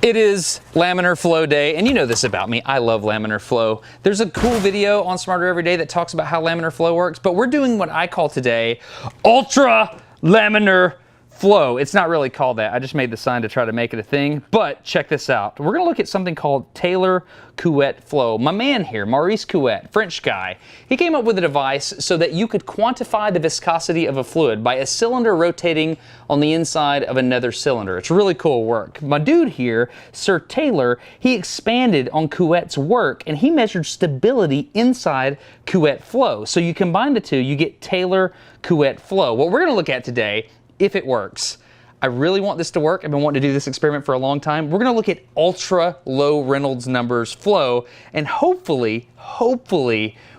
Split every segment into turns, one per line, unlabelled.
It is laminar flow day, and you know this about me. I love laminar flow. There's a cool video on Smarter Every Day that talks about how laminar flow works, but we're doing what I call today ultra laminar flow. It's not really called that. I just made the sign to try to make it a thing, but check this out. We're gonna look at something called Taylor Couette flow. My man here, Maurice Couette, French guy, he came up with a device so that you could quantify the viscosity of a fluid by a cylinder rotating on the inside of another cylinder. It's really cool work. My dude here, Sir Taylor, he expanded on Couette's work and he measured stability inside Couette flow. So you combine the two, you get Taylor Couette flow. What we're gonna look at today, if it works. I really want this to work. I've been wanting to do this experiment for a long time. We're gonna look at ultra low Reynolds numbers flow, and hopefully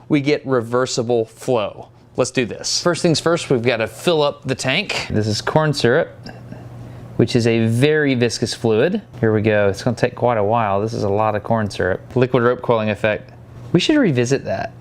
we get reversible flow. Let's do this. First things first, we've got to fill up the tank. This is corn syrup, which is a very viscous fluid. Here we go. It's gonna take quite a while. This is a lot of corn syrup. Liquid rope coiling effect. We should revisit that.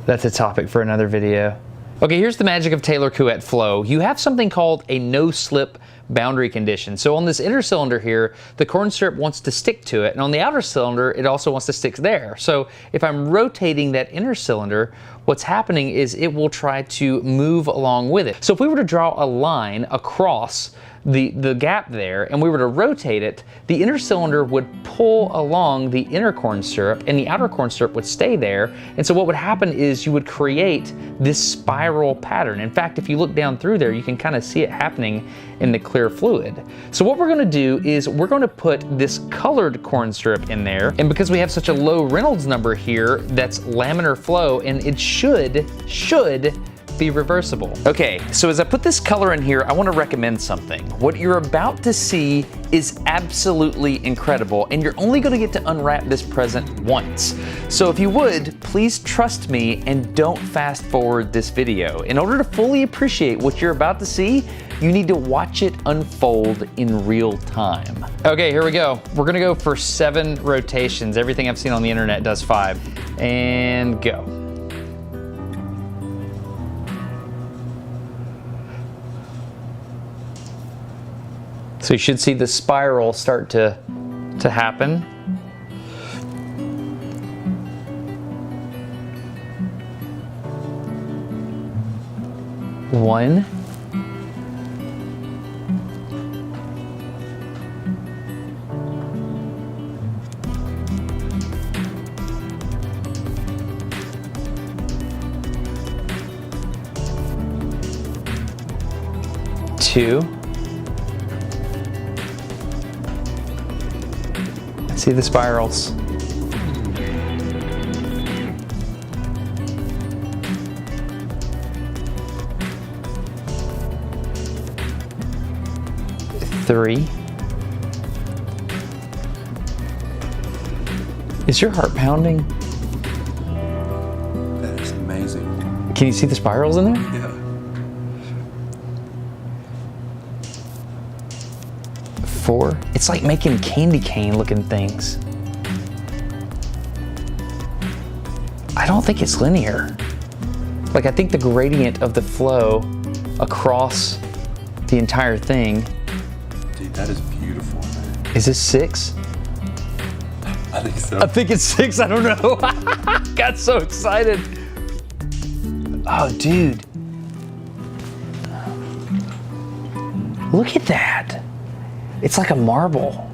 That's a topic for another video. Okay, here's the magic of Taylor Couette flow. You have something called a no-slip boundary condition. So on this inner cylinder here, the corn syrup wants to stick to it, and on the outer cylinder, it also wants to stick there. So if I'm rotating that inner cylinder, what's happening is it will try to move along with it. So if we were to draw a line across the gap there and we were to rotate it, the inner cylinder would pull along the inner corn syrup and the outer corn syrup would stay there. And so what would happen is you would create this spiral pattern. In fact, if you look down through there, you can kind of see it happening in the clear fluid. So what we're gonna do is we're gonna put this colored corn syrup in there. And because we have such a low Reynolds number here, that's laminar flow, and it should be reversible. Okay, so as I put this color in here, I want to recommend something. What you're about to see is absolutely incredible, and you're only going to get to unwrap this present once. So if you would, please trust me and don't fast forward this video. In order to fully appreciate what you're about to see, you need to watch it unfold in real time. Okay, here we go. We're gonna go for 7 rotations. Everything I've seen on the internet does 5. And go. So you should see the spiral start to happen. One. Two. See the spirals. 3. Is your heart pounding?
That is amazing.
Can you see the spirals in there?
Yeah.
4. It's like making candy cane looking things. I don't think it's linear. Like, I think the gradient of the flow across the entire thing.
Dude, that is beautiful, man.
Is this 6?
I think so.
I think it's 6, I don't know. Got so excited. Oh, dude. Look at that. It's like a marble.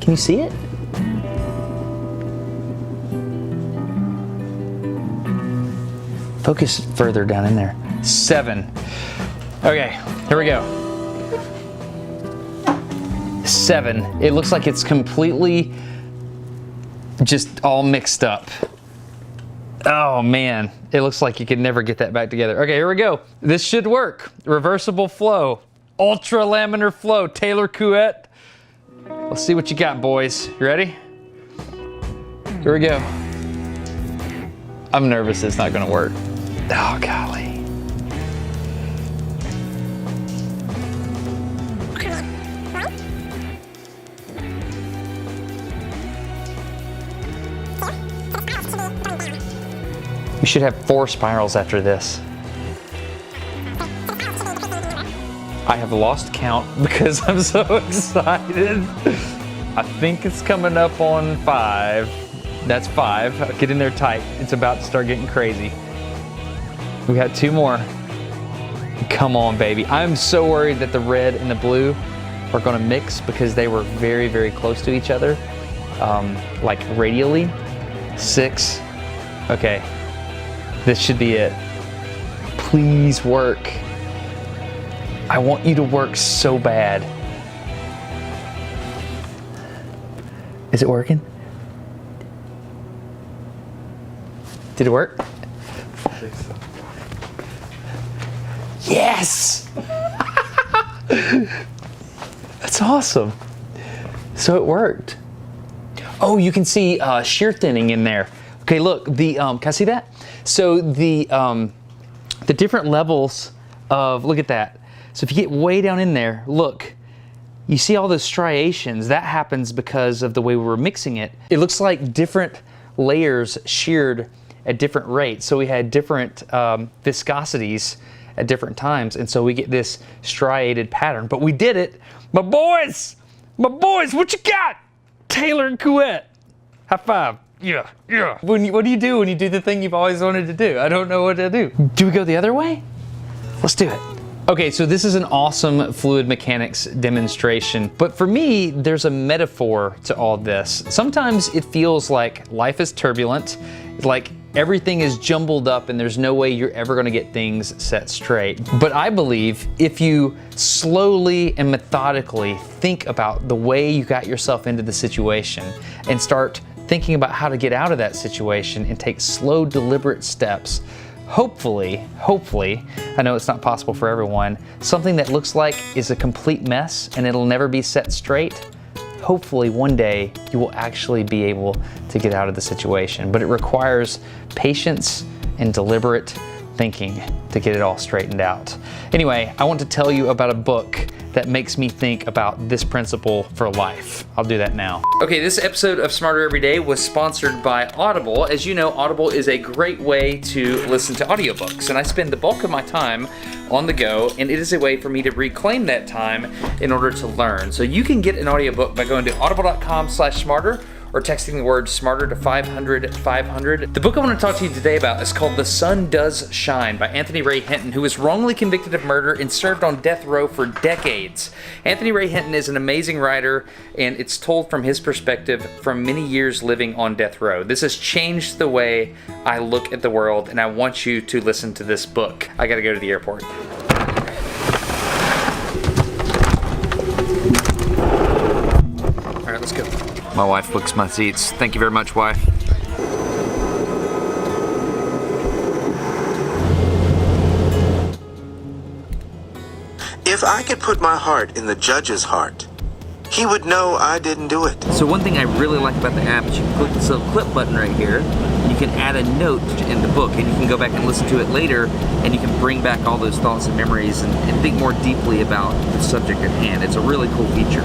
Can you see it? Focus further down in there. 7. Okay, here we go. 7. It looks like it's completely just all mixed up. Oh man, it looks like you could never get that back together. Okay, here we go. This should work. Reversible flow. Ultra laminar flow, Taylor Couette. Let's see what you got, boys. You ready? Here we go. I'm nervous it's not gonna work. Oh, golly. We should have 4 spirals after this. I have lost count because I'm so excited. I think it's coming up on 5. That's 5. Get in there tight. It's about to start getting crazy. We got 2 more. Come on, baby. I'm so worried that the red and the blue are gonna mix because they were very, very close to each other, like radially. 6. Okay, this should be it. Please work. I want you to work so bad. Is it working? Did it work?
I think so.
Yes! That's awesome. So it worked. Oh, you can see shear thinning in there. Okay, look, can I see that? So the different levels of, look at that. So if you get way down in there, look, you see all those striations. That happens because of the way we were mixing it. It looks like different layers sheared at different rates. So we had different viscosities at different times, and so we get this striated pattern. But we did it. My boys, what you got? Taylor and Couette, high five. Yeah. What do you do when you do the thing you've always wanted to do? I don't know what to do. Do we go the other way? Let's do it. Okay, so this is an awesome fluid mechanics demonstration, but for me, there's a metaphor to all this. Sometimes it feels like life is turbulent, like everything is jumbled up and there's no way you're ever gonna get things set straight. But I believe if you slowly and methodically think about the way you got yourself into the situation and start thinking about how to get out of that situation and take slow, deliberate steps, hopefully, I know it's not possible for everyone, something that looks like is a complete mess and it'll never be set straight, hopefully one day you will actually be able to get out of the situation. But it requires patience and deliberate thinking to get it all straightened out. Anyway, I want to tell you about a book that makes me think about this principle for life. I'll do that now. Okay, this episode of Smarter Every Day was sponsored by Audible. As you know, Audible is a great way to listen to audiobooks, and I spend the bulk of my time on the go, and it is a way for me to reclaim that time in order to learn. So you can get an audiobook by going to audible.com/smarter or texting the word SMARTER to 500-500. The book I want to talk to you today about is called The Sun Does Shine by Anthony Ray Hinton, who was wrongly convicted of murder and served on death row for decades. Anthony Ray Hinton is an amazing writer, and it's told from his perspective from many years living on death row. This has changed the way I look at the world, and I want you to listen to this book. I gotta go to the airport. All right, let's go. My wife books my seats. Thank you very much, wife.
If I could put my heart in the judge's heart, he would know I didn't do it.
So one thing I really like about the app is you can click this little clip button right here, and you can add a note in the book, and you can go back and listen to it later, and you can bring back all those thoughts and memories and think more deeply about the subject at hand. It's a really cool feature.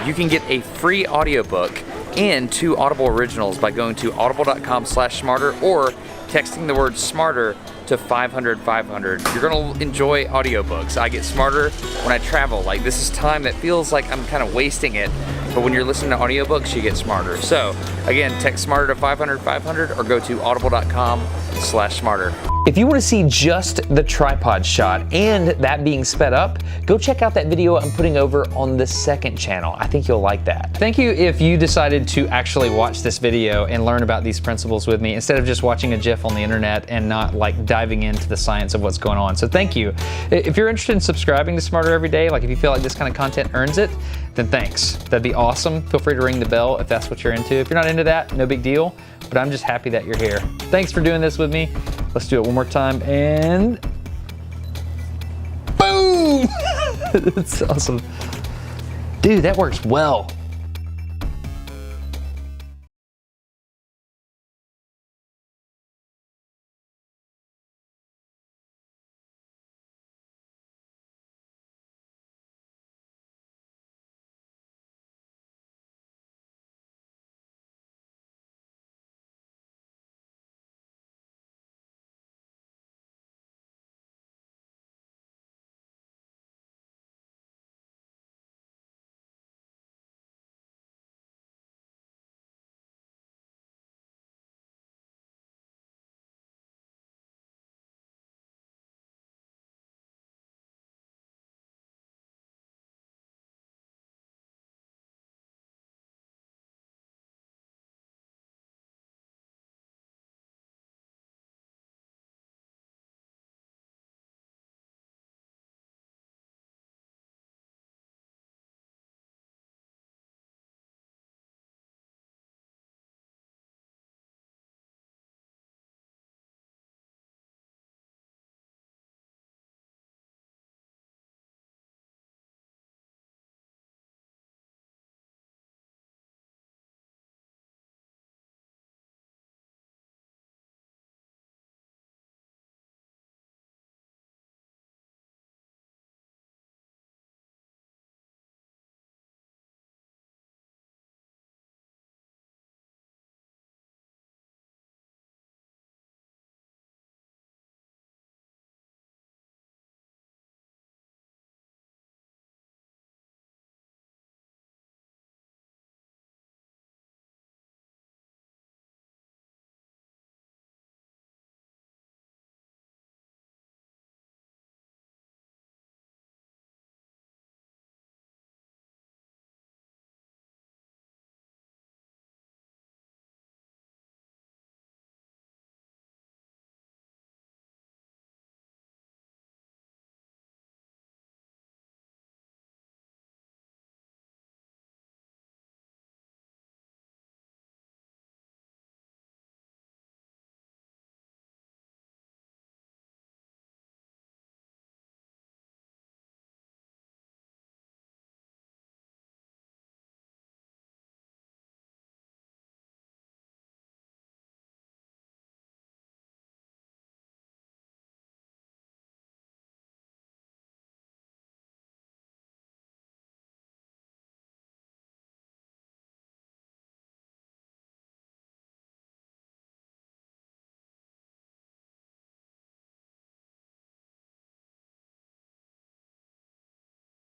You can get a free audiobook and 2 Audible originals by going to audible.com/smarter or texting the word SMARTER to 500-500. You're gonna enjoy audiobooks. I get smarter when I travel. Like, this is time that feels like I'm kind of wasting it, but when you're listening to audiobooks, you get smarter. So again, text SMARTER to 500-500 or go to audible.com/smarter. If you want to see just the tripod shot and that being sped up, go check out that video I'm putting over on the second channel. I think you'll like that. Thank you if you decided to actually watch this video and learn about these principles with me instead of just watching a GIF on the internet and not like diving into the science of what's going on. So thank you. If you're interested in subscribing to Smarter Every Day, like if you feel like this kind of content earns it, then thanks. That'd be awesome. Feel free to ring the bell if that's what you're into. If you're not into that, no big deal, but I'm just happy that you're here. Thanks for doing this with me. Let's do it one more time and boom! That's awesome. Dude, that works well.